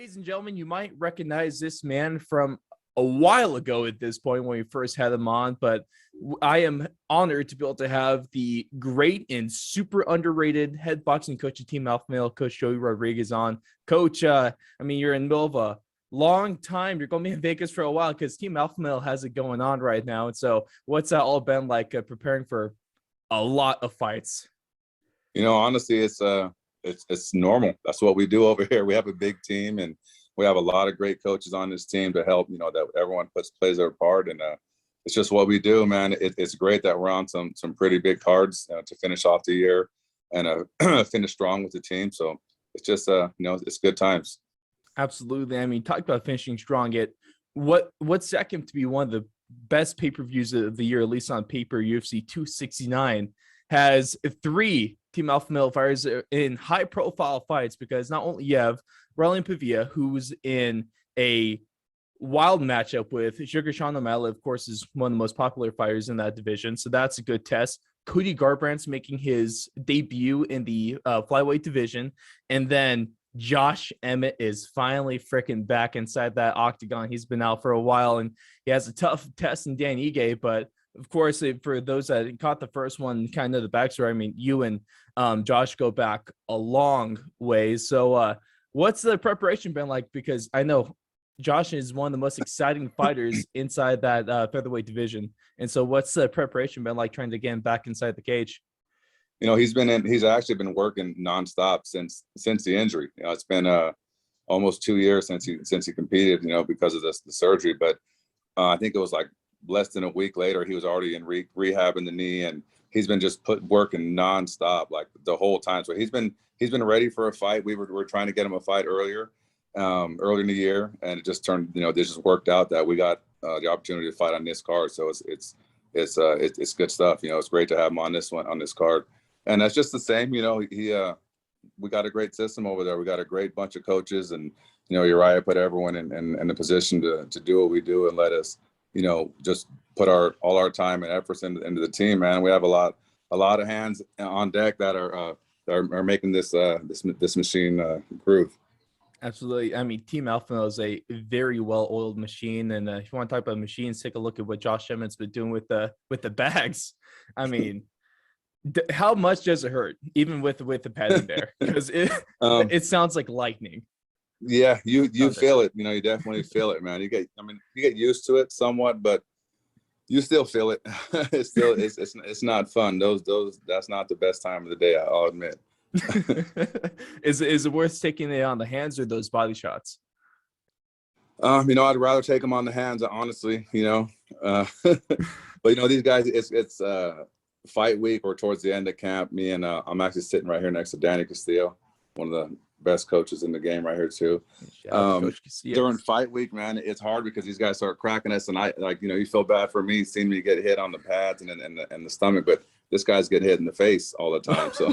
Ladies and gentlemen, you might recognize this man from a while ago at this point when we first had him on, but I am honored to be able to have the great and super underrated head boxing coach of Team Alpha Male, Coach Joey Rodriguez on. Coach, you're in the middle of a long time. You're going to be in Vegas for a while because Team Alpha Male has it going on right now. And so what's that all been like preparing for a lot of fights? Honestly, it's normal. That's what we do over here. We have a big team, and we have a lot of great coaches on this team to help. That everyone plays their part, and it's just what we do, man. It's great that we're on some pretty big cards to finish off the year and finish strong with the team. So it's just it's good times. Absolutely. I mean, talk about finishing strong. What's second to be one of the best pay-per-views of the year, at least on paper. UFC 269 has 3 Team Alpha Male fighters in high-profile fights, because not only you have Ryan Pavia, who's in a wild matchup with Sugar Sean O'Malley, of course, is one of the most popular fighters in that division, so that's a good test. Cody Garbrandt's making his debut in the flyweight division, and then Josh Emmett is finally freaking back inside that octagon. He's been out for a while, and he has a tough test in Dan Ige, but of course, for those that caught the first one, kind of the backstory, I mean, you and Josh go back a long way. So what's the preparation been like? Because I know Josh is one of the most exciting fighters inside that featherweight division. And so what's the preparation been like trying to get him back inside the cage? He's actually been working nonstop since the injury. It's been almost 2 years since he competed, because of the surgery. But I think it was like less than a week later, he was already in rehab in the knee, and he's been just working nonstop like the whole time. So he's been ready for a fight. We were trying to get him a fight earlier in the year, and it just turned, this just worked out that we got the opportunity to fight on this card. So it's good stuff. It's great to have him on this card, and that's just the same. We got a great system over there. We got a great bunch of coaches, and Uriah put everyone in the position to do what we do and let us just put all our time and efforts into the team, man. We have a lot of hands on deck that are making this machine groove. Absolutely. I mean, Team Alpha is a very well-oiled machine, and if you want to talk about machines, take a look at what Josh Emmett's been doing with the bags. I mean, how much does it hurt, even with the padding there? Because it sounds like lightning. Yeah, you feel it. You definitely feel it, man. You get used to it somewhat, but you still feel it. It's not fun. That's not the best time of the day, I'll admit. Is it worth taking it on the hands or those body shots? I'd rather take them on the hands, honestly. But these guys, it's fight week or towards the end of camp. Me and I'm actually sitting right here next to Danny Castillo, one of the best coaches in the game right here too. During fight week, man, it's hard because these guys start cracking us, and you feel bad for me seeing me get hit on the pads and the stomach, but this guy's getting hit in the face all the time, so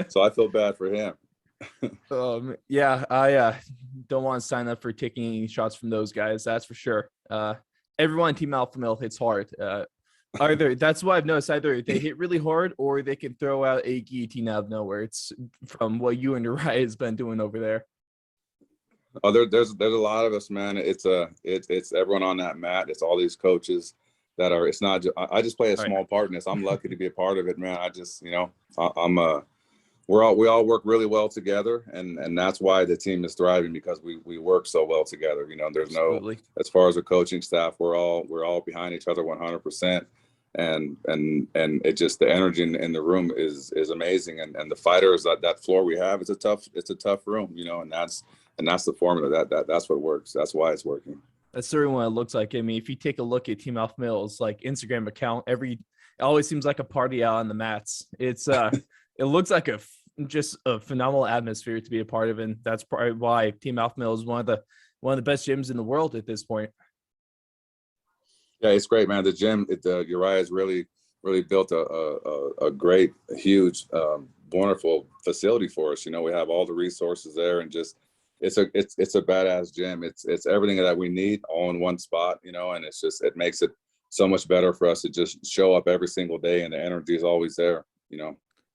so I feel bad for him. Yeah, I don't want to sign up for taking any shots from those guys, that's for sure. Everyone in Team Alpha Male hits hard. That's what I've noticed. Either they hit really hard or they can throw out a guillotine out of nowhere. It's from what you and Uriah has been doing over there. Oh, there's a lot of us, man. It's everyone on that mat. It's all these coaches that are. It's not. I just play a small part in this. I'm lucky to be a part of it, man. I just, we all work really well together, and that's why the team is thriving, because we work so well together. There's Absolutely. no, as far as the coaching staff, we're all behind each other 100%. And it just, the energy in the room is amazing, and the fighters, that floor we have, it's a tough room, and that's the formula that's what works. That's why it's working. That's certainly what it looks like. I mean, if you take a look at Team Alpha Male's like Instagram account, it always seems like a party out on the mats. It's it looks like just a phenomenal atmosphere to be a part of, and that's probably why Team Alpha Male is one of the best gyms in the world at this point. Yeah, it's great, man. The gym, Uriah has really built a great, huge, wonderful facility for us. We have all the resources there, and just it's a badass gym. It's everything that we need all in one spot, and it makes it so much better for us to just show up every single day, and the energy is always there.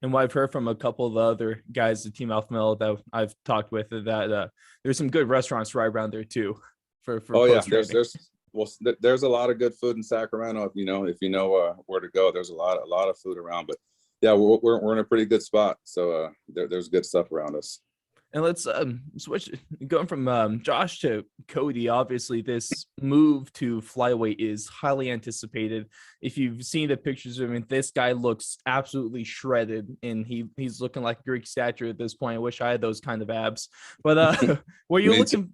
And what I've heard from a couple of the other guys at Team Alpha Male that I've talked with is that there's some good restaurants right around there too for Oh yeah, post training. there's a lot of good food in Sacramento. If you know where to go, there's a lot of food around. But yeah, we're in a pretty good spot. So there's good stuff around us. And let's switch, going from Josh to Cody. Obviously, this move to flyweight is highly anticipated. If you've seen the pictures of him, this guy looks absolutely shredded, and he's looking like Greek statue at this point. I wish I had those kind of abs. But were you looking?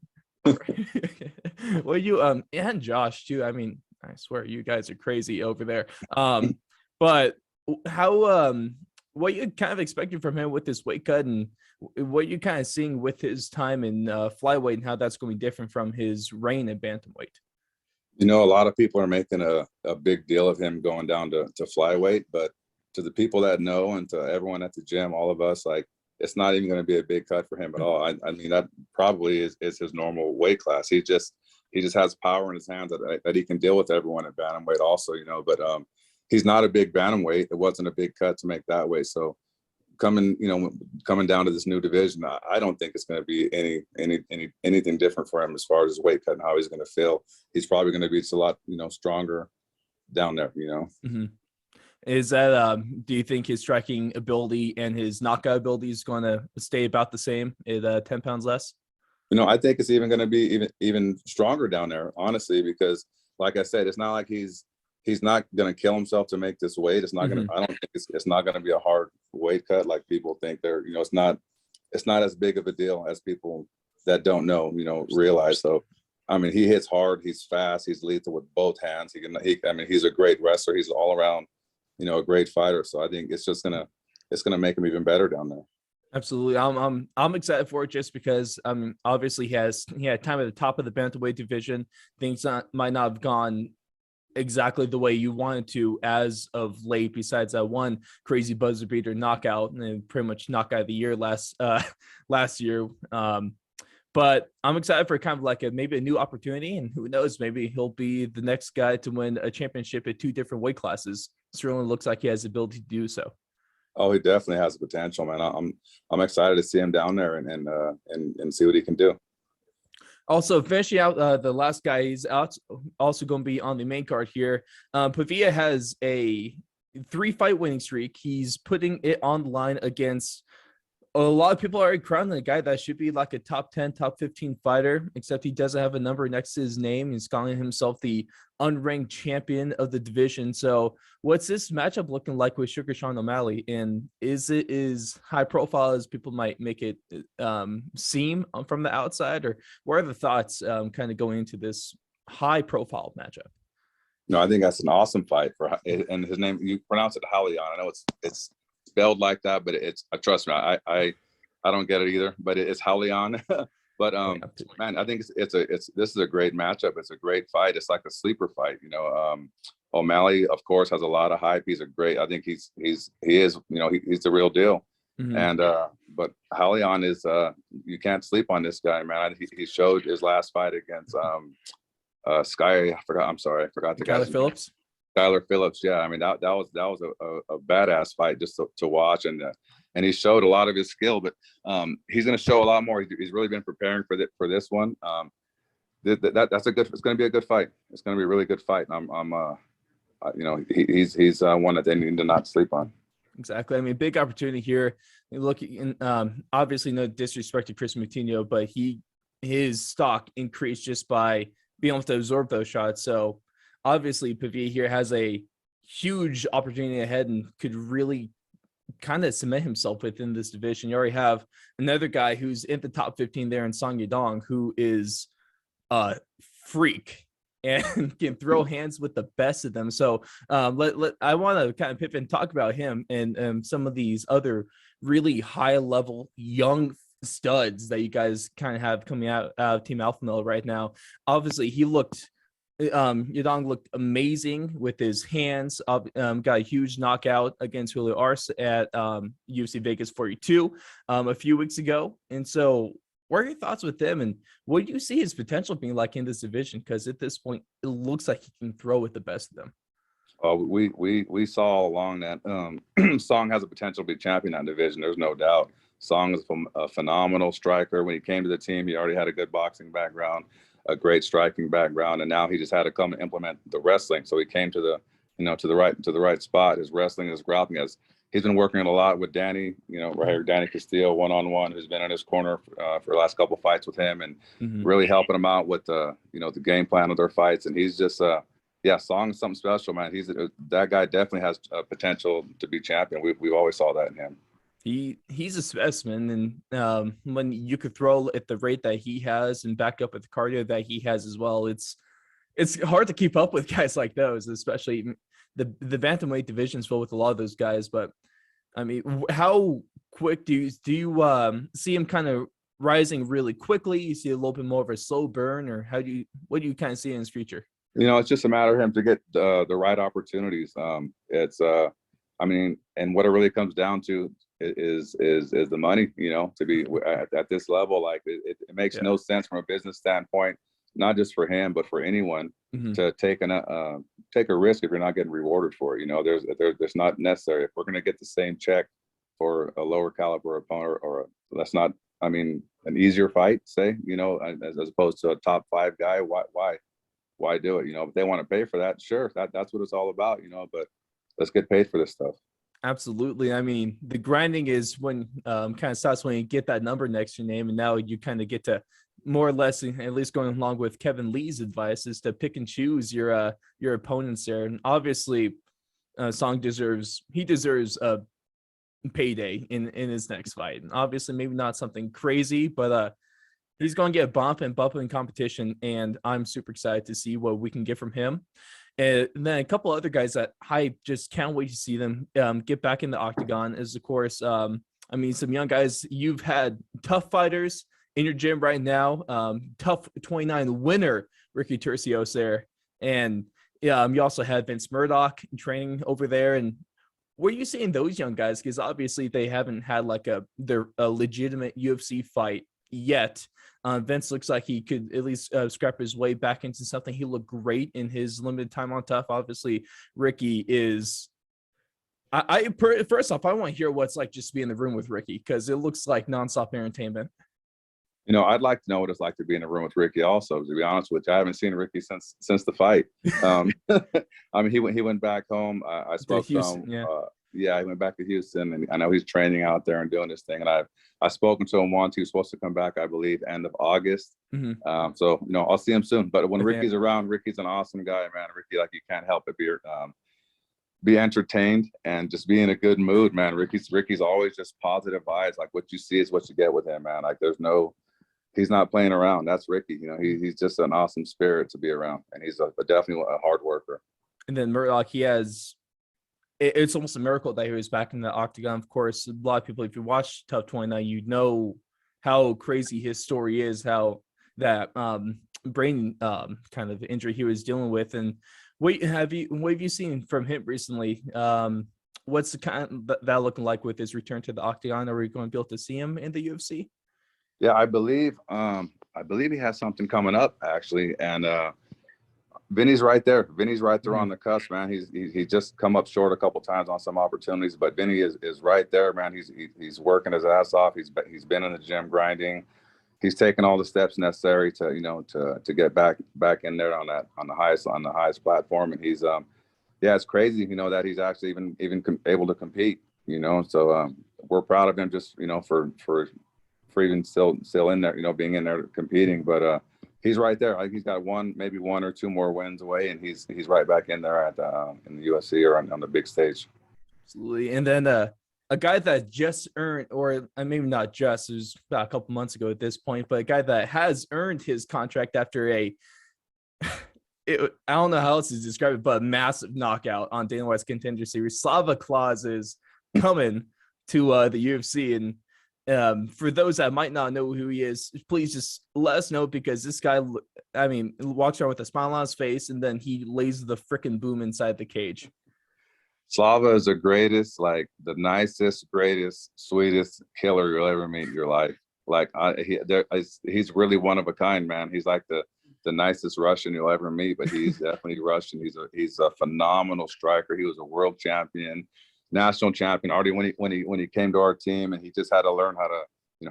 Well, you and Josh too. I mean, I swear you guys are crazy over there. But how what you kind of expected from him with this weight cut, and what you kind of seeing with his time in flyweight, and how that's going to be different from his reign in bantamweight? A lot of people are making a big deal of him going down to flyweight, but to the people that know and to everyone at the gym, all of us, like, it's not even going to be a big cut for him at all. I mean, that probably is his normal weight class. He just has power in his hands that he can deal with everyone at bantamweight also, but he's not a big bantamweight. It wasn't a big cut to make that weight. So coming down to this new division, I don't think it's going to be anything different for him as far as his weight cut and how he's going to feel. He's probably going to be just a lot, stronger down there, Mm-hmm. Is that do you think his striking ability and his knockout ability is going to stay about the same at 10 pounds less? I think it's even going to be even stronger down there, honestly, because like I said, it's not like he's not going to kill himself to make this weight. It's not going to, I don't think it's not going to be a hard weight cut like people think. It's not as big of a deal as people that don't know, realize. So, I mean, he hits hard, he's fast, he's lethal with both hands. He's a great wrestler. He's all around, a great fighter. So I think it's gonna make him even better down there. Absolutely. I'm excited for it just because obviously he had time at the top of the bantamweight division. Things might not have gone exactly the way you wanted to as of late, besides that one crazy buzzer beater knockout and pretty much knockout of the year last year. But I'm excited for kind of like maybe a new opportunity, and who knows, maybe he'll be the next guy to win a championship at 2 different weight classes. Certainly looks like he has the ability to do so. Oh, he definitely has the potential, man. I'm excited to see him down there and see what he can do. Also, finishing out the last guy, he's also going to be on the main card here. Pavia has a 3-fight winning streak. He's putting it on the line against a lot of people are crowning the guy that should be like a top 10, top 15 fighter, except he doesn't have a number next to his name. He's calling himself the unranked champion of the division. So what's this matchup looking like with Sugar Sean O'Malley? And is it as high profile as people might make it seem from the outside? Or what are the thoughts kind of going into this high profile matchup? No, I think that's an awesome fight and his name, you pronounce it Halion. I know it's spelled like that, but trust me, I don't get it either, but it's Halion. But man, I think this is a great matchup. It's a great fight. It's like a sleeper fight, O'Malley, of course, has a lot of hype. He's I think he is, he's the real deal. Mm-hmm. And but Halion is you can't sleep on this guy, man. He showed his last fight against I forgot the guy. Phillips. Skylar Phillips, yeah. I mean, that was a badass fight just to watch, and he showed a lot of his skill. But he's going to show a lot more. He's really been preparing for this one. It's going to be a good fight. It's going to be a really good fight. He's one that they need to not sleep on. Exactly. I mean, big opportunity here. Looking, obviously, no disrespect to Chris Moutinho, but his stock increased just by being able to absorb those shots. So obviously, Pavia here has a huge opportunity ahead and could really kind of cement himself within this division. You already have another guy who's in the top 15 there in Song Yadong, who is a freak and can throw hands with the best of them. So I want to kind of pivot and talk about him and some of these other really high level young studs that you guys kind of have coming out of Team Alpha Male right now. Obviously, Yadong looked amazing with his hands. Got a huge knockout against Julio Arce at UFC Vegas 42 a few weeks ago. And so what are your thoughts with him, and what do you see his potential being like in this division? Because at this point, it looks like he can throw with the best of them. We saw all along that Song has a potential to be champion in that division. There's no doubt. Song is a phenomenal striker. When he came to the team, he already had a good boxing background, a great striking background, and now he just had to come and implement the wrestling. So he came to the right spot. His wrestling, his grappling, has he's been working a lot with Danny. Right here, Danny Castillo, 1-on-1, who's been in his corner for the last couple of fights with him, and really helping him out with the game plan of their fights. And he's just yeah, Song is something special, man. That guy definitely has potential to be champion. We've always saw that in him. He's a specimen, and when you could throw at the rate that he has and back up with the cardio that he has as well, it's hard to keep up with guys like those, especially the bantamweight division's filled with a lot of those guys. But I mean, how quick do you see him kind of rising really quickly? You see a little bit more of a slow burn, or what do you kind of see in his future? It's just a matter of him to get the right opportunities. I mean, and what it really comes down to is the money. To be at this level, like it makes no sense from a business standpoint, not just for him but for anyone to take a risk if you're not getting rewarded for it. There's not necessary. If we're going to get the same check for a lower caliber opponent, or that's not, I mean, an easier fight, say, as opposed to a top 5 guy, why do it? If they want to pay for that, sure, that's what it's all about. But let's get paid for this stuff. Absolutely. I mean, the grinding is when kind of starts when you get that number next to your name, and now you kind of get to more or less, at least going along with Kevin Lee's advice, is to pick and choose your opponents there. And obviously, Song deserves a payday in his next fight. And obviously, maybe not something crazy, but he's going to get a bump in competition, and I'm super excited to see what we can get from him. And then a couple other guys that I just can't wait to see them get back in the octagon is, of course, I mean, some young guys. You've had tough fighters in your gym right now. Tough 29 winner Ricky Turcios there, and you also had Vince Murdoch training over there. And what are you seeing those young guys? Because obviously they haven't had like a legitimate UFC fight yet. Vince looks like he could at least scrap his way back into something. He looked great in his limited time on Tough. Obviously, Ricky is. First off, I want to hear what's like just to be in the room with Ricky, because it looks like nonstop entertainment. I'd like to know what it's like to be in a room with Ricky. Also, to be honest with you, I haven't seen Ricky since the fight. I mean, he went back home. I spoke to him. Yeah, he went back to Houston, and I know he's training out there and doing this thing. And I've spoken to him once. He was supposed to come back, I believe, end of August. So I'll see him soon. But when Ricky's around, Ricky's an awesome guy, man. Ricky, like, you can't help but be entertained and just be in a good mood, man. Ricky's always just positive vibes. Like, what you see is what you get with him, man. Like, he's not playing around. That's Ricky. He's just an awesome spirit to be around, and he's definitely a hard worker. And then Murdoch, it's almost a miracle that he was back in the octagon. Of course, a lot of people, if you watch Tough 29, you know how crazy his story is, how that brain kind of injury he was dealing with. And what have you seen from him recently? What's the kind of that looking like with his return to the octagon? Are we going to be able to see him in the UFC? Yeah, I believe he has something coming up, actually, and Vinny's right there. Vinny's right there on the cusp, man. He's just come up short a couple times on some opportunities, but Vinny is right there, man. He's working his ass off. He's been in the gym grinding. He's taken all the steps necessary to get back in there on the highest platform. And he's it's crazy, that he's actually even able to compete. So we're proud of him, just for even still in there, being in there competing. But he's right there. Like, he's got maybe one or two more wins away, and he's right back in there in the UFC or on the big stage. Absolutely. And then a guy that just earned, or maybe not just, it was about a couple months ago at this point, but a guy that has earned his contract after I don't know how else to describe it, but a massive knockout on Dana White's Contender Series. Slava Claus is coming to the UFC, and for those that might not know who he is, please just let us know, because this guy, I mean, walks around with a smile on his face, and then he lays the freaking boom inside the cage. Slava is the greatest, like the nicest, greatest, sweetest killer you'll ever meet in your life. Like, he's really one of a kind, man. He's like the nicest Russian you'll ever meet, but he's definitely Russian. He's a phenomenal striker. He was a world champion, national champion already when he came to our team, and he just had to learn how to,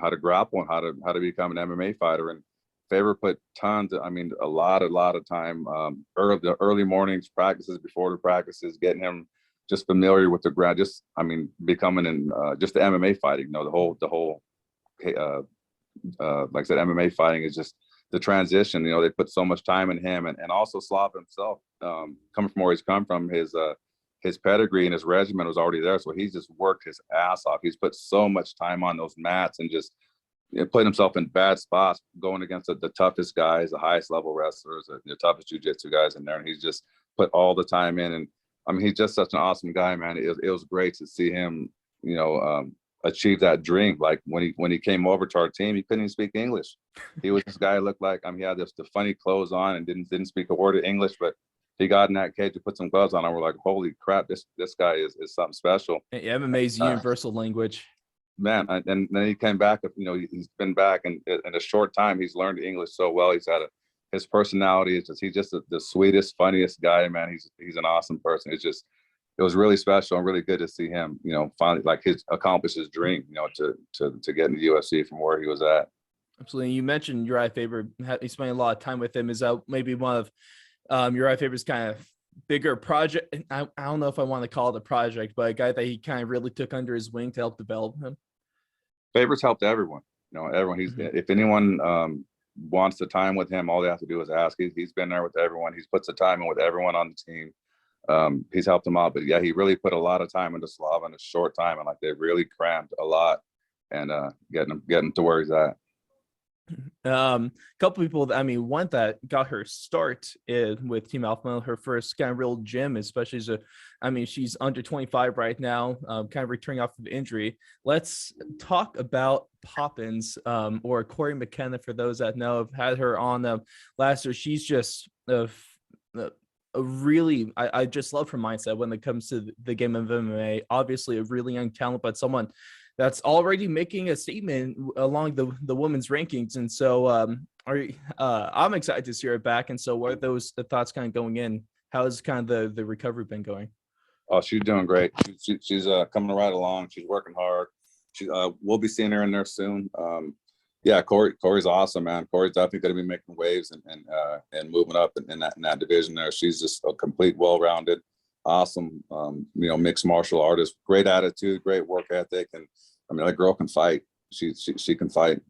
how to grapple and how to become an MMA fighter. And Faber put tons of, a lot of time, early mornings practices, before the practices, getting him just familiar with the ground, just becoming in just the MMA fighting. The whole like I said, MMA fighting is just the transition. They put so much time in him, and also Slav himself, coming from where he's come from, his pedigree and his regimen was already there. So he's just worked his ass off. He's put so much time on those mats and just put himself in bad spots, going against the toughest guys, the highest level wrestlers, the toughest jiu-jitsu guys in there. And he's just put all the time in. And he's just such an awesome guy, man. It was great to see him, achieve that dream. Like when he came over to our team, he couldn't even speak English. He was this guy who looked like, he had the funny clothes on and didn't speak a word of English, but he got in that cage to put some gloves on, and we're like, holy crap, this guy is something special. MMA's universal language. Man, and then he came back. He's been back, and in a short time, he's learned English so well. His personality is just, he's just the sweetest, funniest guy, man. He's an awesome person. It was really special and really good to see him, finally accomplish his dream, to get in the UFC from where he was at. Absolutely. You mentioned Uriah Faber. You spent a lot of time with him. Is that maybe one of Uriah Faber's kind of bigger project? I don't know if I want to call it a project, but a guy that he kind of really took under his wing to help develop him? Faber's helped everyone. Everyone. If anyone wants the time with him, all they have to do is ask. He's been there with everyone. He's puts the time in with everyone on the team. He's helped them out, but yeah, he really put a lot of time into Slav in a short time, and they really crammed a lot and getting to where he's at. Couple people, one that got her start with Team Alpha Male, her first kind of real gym, especially she's under 25 right now, kind of returning off of injury. Let's talk about Poppins, or Corey McKenna, for those that know. I've had her on last year. She's just a really, I just love her mindset when it comes to the game of MMA. Obviously a really young talent, but someone that's already making a statement along the women's rankings. And so I'm excited to see her back. And so what are the thoughts kind of going in? How has kind of the recovery been going? Oh, she's doing great. She's coming right along. She's working hard. We'll be seeing her in there soon. Yeah, Corey's awesome, man. Corey's definitely going to be making waves and moving up in that division there. She's just a complete, well-rounded, awesome, mixed martial artist. Great attitude, great work ethic, and that girl can fight. She can fight.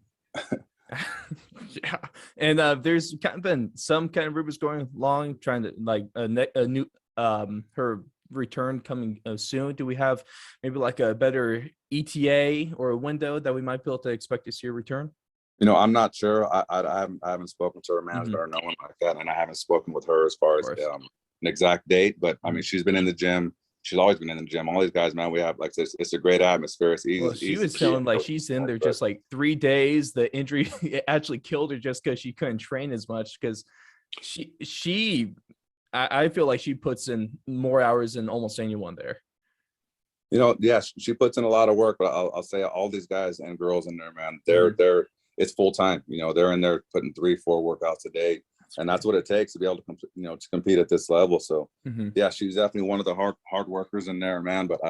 Yeah, and there's kind of been some kind of rumors going along, trying to a new her return coming soon. Do we have maybe a better ETA or a window that we might be able to expect to see a return? I'm not sure. I haven't spoken to her manager or no one like that, and I haven't spoken with her as far as an exact date. But she's been in the gym. She's always been in the gym. All these guys, man, we have it's a great atmosphere. It's easy. Well, she was telling she's in there just 3 days. The injury actually killed her just because she couldn't train as much, because I feel like she puts in more hours than almost anyone there. Yeah, she puts in a lot of work, but I'll say all these guys and girls in there, man, they're it's full time. They're in there putting 3-4 workouts a day. And that's what it takes to be able to, to compete at this level. So yeah, she's definitely one of the hard workers in there, man. But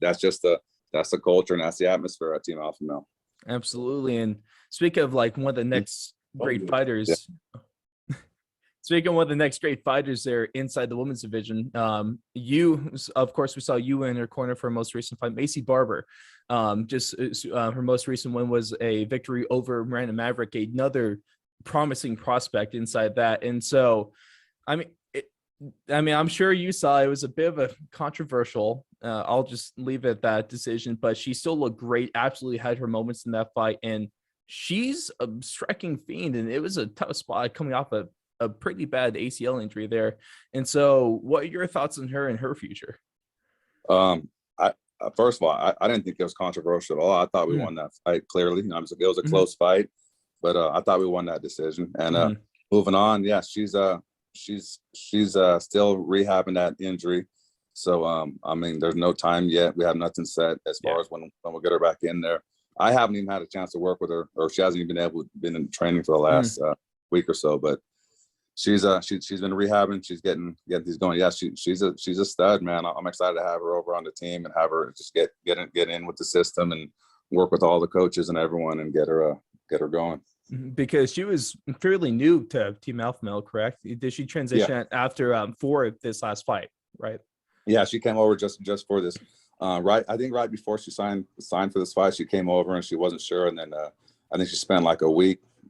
that's just that's the culture and that's the atmosphere at Team Alpha Male. Absolutely. And speaking of one of the next great fighters, speaking of one of the next great fighters there inside the women's division, of course, we saw you in her corner for her most recent fight, Macy Barber. Her most recent win was a victory over Miranda Maverick, another promising prospect inside that. And so I'm sure you saw it was a bit of a controversial, I'll just leave it at that decision, but she still looked great, absolutely had her moments in that fight, and she's a striking fiend, and it was a tough spot coming off a pretty bad ACL injury there. And so what are your thoughts on her and her future? First of all, I didn't think it was controversial at all. I thought we won that fight clearly. It was a close fight, but I thought we won that decision. And moving on, yeah, she's still rehabbing that injury. So there's no time yet. We have nothing set as far as when we'll get her back in there. I haven't even had a chance to work with her, or she hasn't even been in training for the last week or so. But She's been rehabbing. She's getting these going. Yeah, she's a stud, man. I'm excited to have her over on the team and have her just get in with the system and work with all the coaches and everyone and get her going. Because she was fairly new to Team Alpha Male, correct? Did she transition after for this last fight, right? Yeah, she came over just for this. Right, I think right before she signed for this fight, she came over and she wasn't sure, and then I think she spent like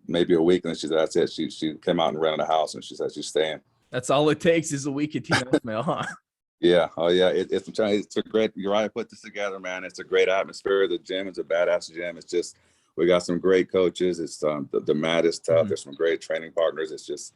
maybe a week, and then she said that's it. She came out and rented a house, and she said she's staying. That's all it takes is a week at Team Alpha Male, huh? Yeah. Oh yeah. It's a great. You're right. Put this together, man. It's a great atmosphere. The gym is a badass gym. It's just we got some great coaches. It's the mat is tough. There's some great training partners. It's just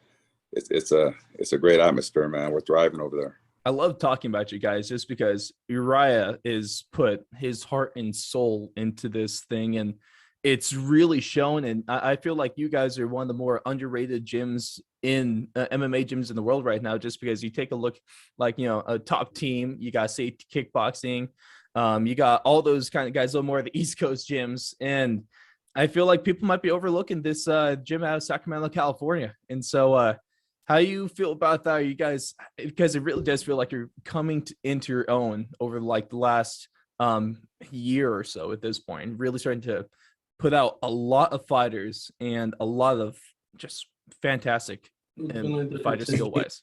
it's a great atmosphere, man. We're thriving over there. I love talking about you guys just because Uriah is put his heart and soul into this thing, and it's really shown. And I feel like you guys are one of the more underrated gyms in MMA gyms in the world right now, just because you take a look, like, a top team, you got safety kickboxing, you got all those kind of guys, a little more of the East Coast gyms. And I feel like people might be overlooking this gym out of Sacramento, California. And so how you feel about that? Are you guys, because it really does feel like you're coming into your own over like the last year or so at this point, really starting to put out a lot of fighters and a lot of just fantastic and fighter skill wise.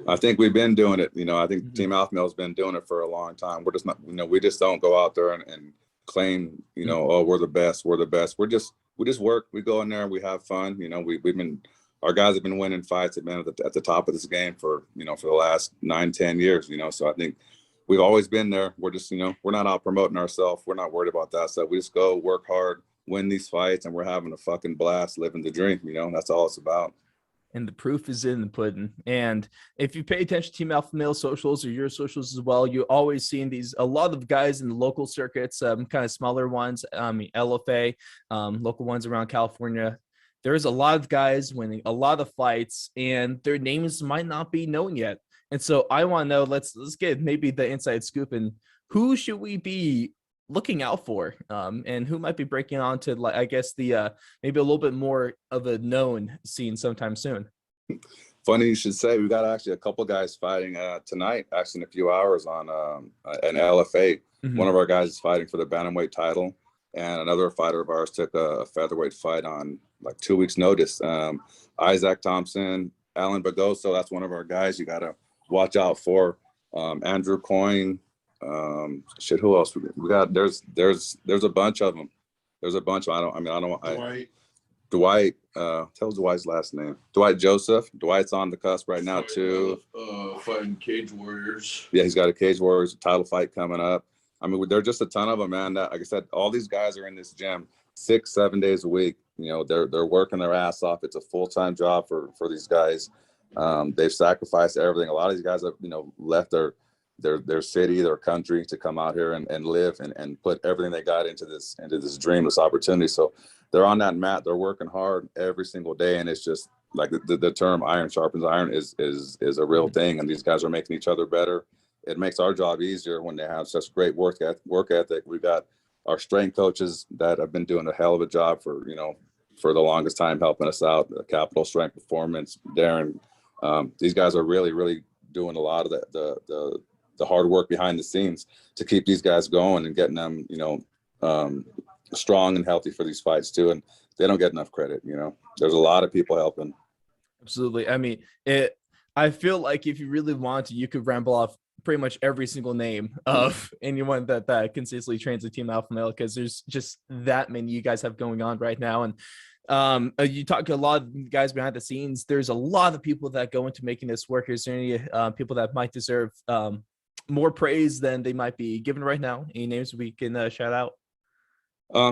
I think we've been doing it. I think Team Alpha Male has been doing it for a long time. We're just not, we just don't go out there and claim, oh, we're the best. We're the best. We just work. We go in there and we have fun. Our guys have been winning fights, have been at the top of this game for the last 9-10 years, so I think we've always been there. We're just, we're not out promoting ourselves. We're not worried about that stuff. We just go work hard, win these fights, and we're having a fucking blast living the dream. That's all it's about. And the proof is in the pudding. And if you pay attention to Team Alpha Male socials or your socials as well, you always seeing a lot of guys in the local circuits, kind of smaller ones, LFA, local ones around California. There's a lot of guys winning a lot of fights, and their names might not be known yet. And so I want to know, let's get maybe the inside scoop, and who should we be looking out for, and who might be breaking on to, like, I guess the maybe a little bit more of a known scene sometime soon. Funny you should say. We got actually a couple guys fighting tonight, actually in a few hours on an LFA. Mm-hmm. One of our guys is fighting for the bantamweight title, and another fighter of ours took a featherweight fight on like 2 weeks notice. Isaac Thompson, Alan Bagoso, that's one of our guys you got to watch out for. Andrew Coyne, who else we got? There's a bunch of them. There's a bunch. Dwight, tell us Dwight's last name. Dwight Joseph. Dwight's on the cusp right now too. Fighting Cage Warriors. Yeah, he's got a Cage Warriors title fight coming up. There are just a ton of them, man. Like I said, all these guys are in this gym 6-7 days a week. They're working their ass off. It's a full-time job for these guys. They've sacrificed everything. A lot of these guys have, left their city, their country to come out here and live and put everything they got into this dream, this opportunity. So they're on that mat. They're working hard every single day, and it's just like the term "iron sharpens iron" is a real thing. And these guys are making each other better. It makes our job easier when they have such great work ethic. We've got our strength coaches that have been doing a hell of a job for the longest time, helping us out. The Capital Strength Performance, Darren. These guys are really, really doing a lot of the hard work behind the scenes to keep these guys going and getting them, strong and healthy for these fights too. And they don't get enough credit. There's a lot of people helping. Absolutely. I feel like if you really want to, you could ramble off pretty much every single name of anyone that consistently trains a Team Alpha Male, because there's just that many you guys have going on right now. And you talk to a lot of guys behind the scenes. There's a lot of people that go into making this work. Is there any people that might deserve more praise than they might be given right now? Any names we can shout out?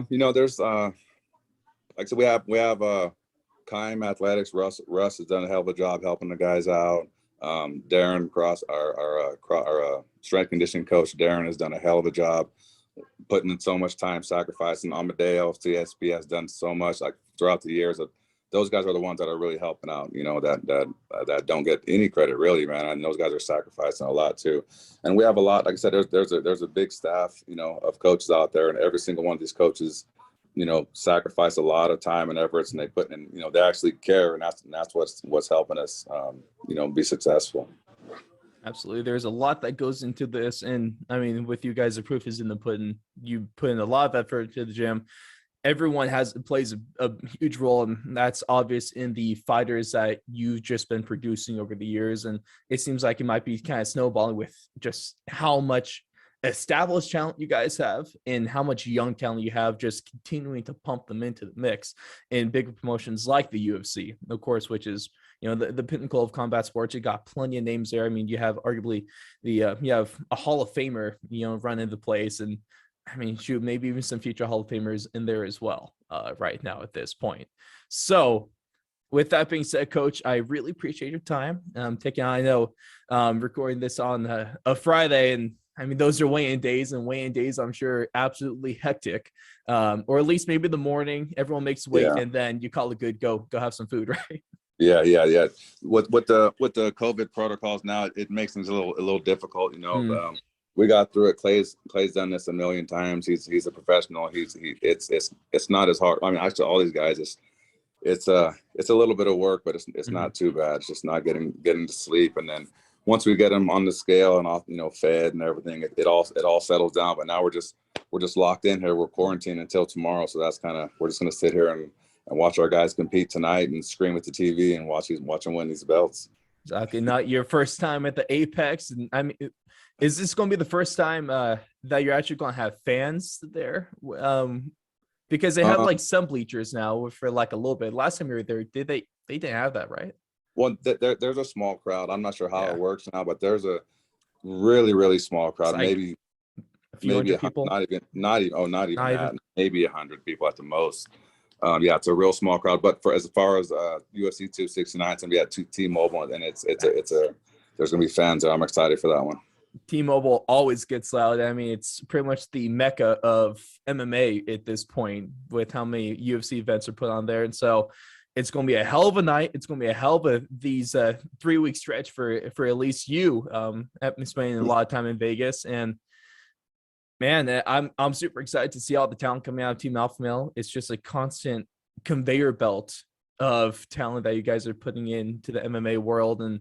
There's like I said, we have Kime Athletics. Russ has done a hell of a job helping the guys out. Darren Cross, our strength conditioning coach, Darren has done a hell of a job putting in so much time, sacrificing. Amadeo, CSP has done so much like throughout the years. Those guys are the ones that are really helping out, that don't get any credit really, man. And those guys are sacrificing a lot too. And we have a lot, like I said, there's a big staff, of coaches out there, and every single one of these coaches sacrifice a lot of time and efforts, and they put in, they actually care, and that's what's helping us, be successful. Absolutely. There's a lot that goes into this. And I mean, with you guys, the proof is in the pudding. You put in a lot of effort to the gym. Everyone plays a huge role, and that's obvious in the fighters that you've just been producing over the years. And it seems like it might be kind of snowballing with just how much established talent you guys have and how much young talent you have, just continuing to pump them into the mix in bigger promotions like the UFC, of course, which is, the pinnacle of combat sports. You got plenty of names there. I mean, you have arguably you have a Hall of Famer, running the place, and I mean, shoot, maybe even some future Hall of Famers in there as well, right now at this point. So with that being said, Coach, I really appreciate your time. I know recording this on a Friday, and I mean, those are weigh-in days, and weigh-in days, I'm sure, absolutely hectic. Or at least maybe the morning, everyone makes weight, and then you call it good, go have some food, right? Yeah. With the COVID protocols now, it makes things a little difficult. We got through it. Clay's done this a million times. He's a professional. It's not as hard. I mean, actually, all these guys, it's a little bit of work, but it's not too bad. It's just not getting to sleep, and then once we get them on the scale and off, fed and everything, it all settles down. But now we're just locked in here. We're quarantined until tomorrow, so that's we're just gonna sit here and watch our guys compete tonight and scream at the TV and watch them win these belts. Exactly. Not your first time at the Apex, and I mean, is this going to be the first time that you're actually going to have fans there? Because they have like some bleachers now for like a little bit. Last time you were there, they didn't have that, right? Well, there's a small crowd. I'm not sure how it works now, but there's a really, really small crowd. Like maybe a few hundred people. Not even that. Maybe 100 people at the most. It's a real small crowd. But as far as UFC 269, it's gonna be at T-Mobile, and there's gonna be fans there. I'm excited for that one. T-Mobile always gets loud. I mean, it's pretty much the mecca of MMA at this point with how many UFC events are put on there. And so it's going to be a hell of a night. It's going to be a hell of these 3-week stretch for at least you. I've been spending a lot of time in Vegas, and man, I'm super excited to see all the talent coming out of Team Alpha Male. It's just a constant conveyor belt of talent that you guys are putting into the MMA world, and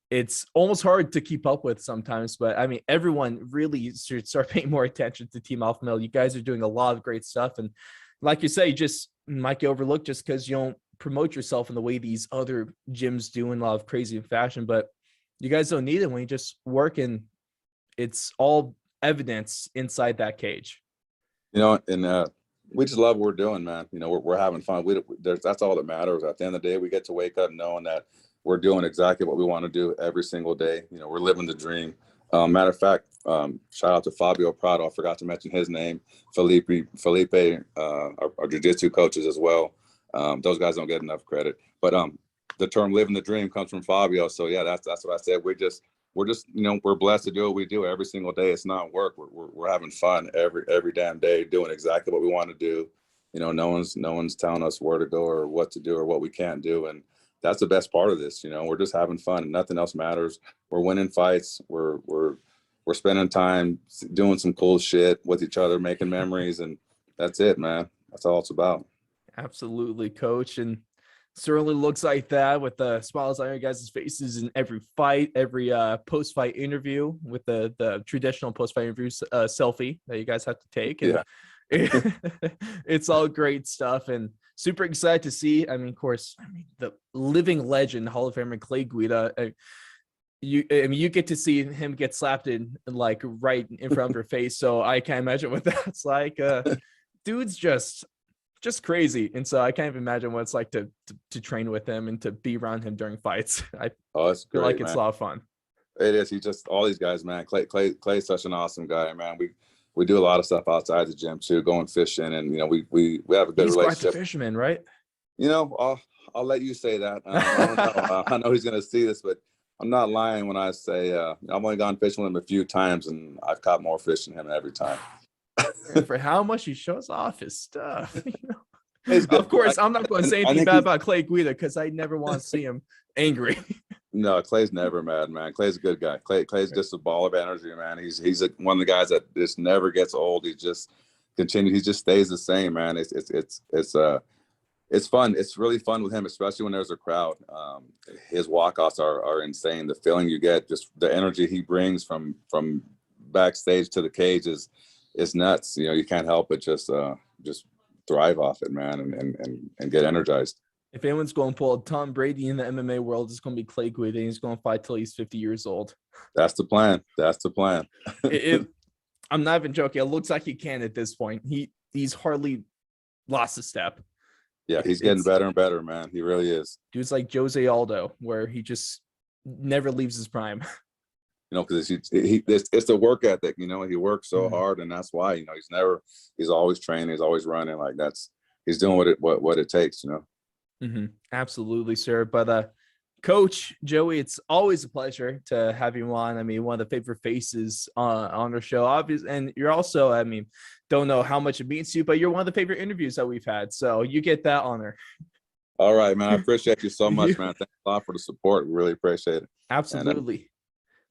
it's almost hard to keep up with sometimes. But I mean, everyone really should start paying more attention to Team Alpha Male. You guys are doing a lot of great stuff, and like you say, just might get overlooked just because you don't promote yourself in the way these other gyms do in a lot of crazy fashion. But you guys don't need it when you just work, and it's all evidence inside that cage. And we just love what we're doing, man. We're having fun. That's all that matters. At the end of the day, we get to wake up knowing that we're doing exactly what we want to do every single day. We're living the dream. Matter of fact, shout out to Fabio Prado. I forgot to mention his name. Felipe, our jiu-jitsu coaches as well. Those guys don't get enough credit. But the term "living the dream" comes from Fabio. So yeah, that's what I said. We're just we're blessed to do what we do every single day. It's not work. We're having fun every damn day, doing exactly what we want to do. No one's telling us where to go or what to do or what we can't do, and that's the best part of this. We're just having fun, and nothing else matters. We're winning fights. We're spending time doing some cool shit with each other, making memories, and that's it, man. That's all it's about. Absolutely, Coach, and certainly looks like that with the smiles on your guys' faces in every fight, every post-fight interview with the traditional post-fight interview selfie that you guys have to take. And it's all great stuff, and super excited to see. I mean, of course, the living legend, Hall of Famer Clay Guida. You get to see him get slapped in like right in front of your face. So I can't imagine what that's like. Dude's just crazy, and so I can't even imagine what it's like to train with him and to be around him during fights. It's great, feel like man. It's a lot of fun. It is. He just all these guys, man. Clay's such an awesome guy, man. We do a lot of stuff outside the gym too, going fishing, and we have a good relationship. He's quite the fisherman, right? I'll let you say that. I don't know. I know he's gonna see this, but I'm not lying when I say I've only gone fishing with him a few times, and I've caught more fish than him every time. For how much he shows off his stuff. Of course, I'm not going to say anything bad about Clay Guida because I never want to see him angry. No, Clay's never mad, man. Clay's a good guy. Clay's just a ball of energy, man. He's one of the guys that just never gets old. He's just continue. He just stays the same, man. It's fun. It's really fun with him, especially when there's a crowd. His walkouts are insane. The feeling you get, just the energy he brings from backstage to the cage is nuts. You know, you can't help but just thrive off it, man, and get energized. If anyone's going to pull Tom Brady in the MMA world, it's going to be Clay Guida, and he's going to fight till he's 50 years old. That's the plan. That's the plan. I'm not even joking. It looks like he can at this point. He's hardly lost a step. Yeah, he's getting better and better, man. He really is. Dude's like Jose Aldo, where he just never leaves his prime. You know, because it's the work ethic. You know, he works so hard, and that's why, you know, he's always training, he's always running. Like he's doing what it takes. You know. Absolutely, sir. But Coach Joey, it's always a pleasure to have you on. I mean, one of the favorite faces on our show, obviously, and you're also, I mean, don't know how much it means to you, but you're one of the favorite interviews that we've had, so you get that honor. All right, man. I appreciate you so much, man. Thanks a lot for the support. We really appreciate it. Absolutely.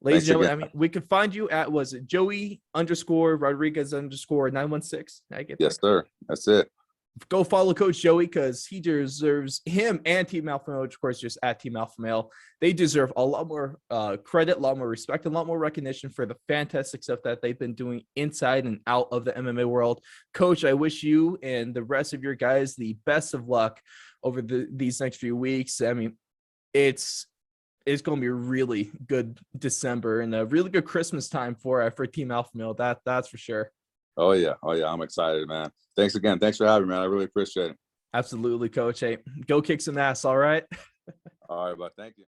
Ladies and gentlemen, I mean, we can find you at, was it Joey_Rodriguez_916? I get that. Yes, sir. That's it. Go follow Coach Joey, because he deserves, him and Team Alpha Male, which of course just at Team Alpha Male, they deserve a lot more credit, a lot more respect, and a lot more recognition for the fantastic stuff that they've been doing inside and out of the MMA world. Coach, I wish you and the rest of your guys the best of luck over these next few weeks. I mean, it's going to be a really good December and a really good Christmas time for Team Alpha Male. That's for sure. Oh yeah. I'm excited, man. Thanks again. Thanks for having me, man. I really appreciate it. Absolutely, Coach. Hey, go kick some ass. All right. All right, but thank you.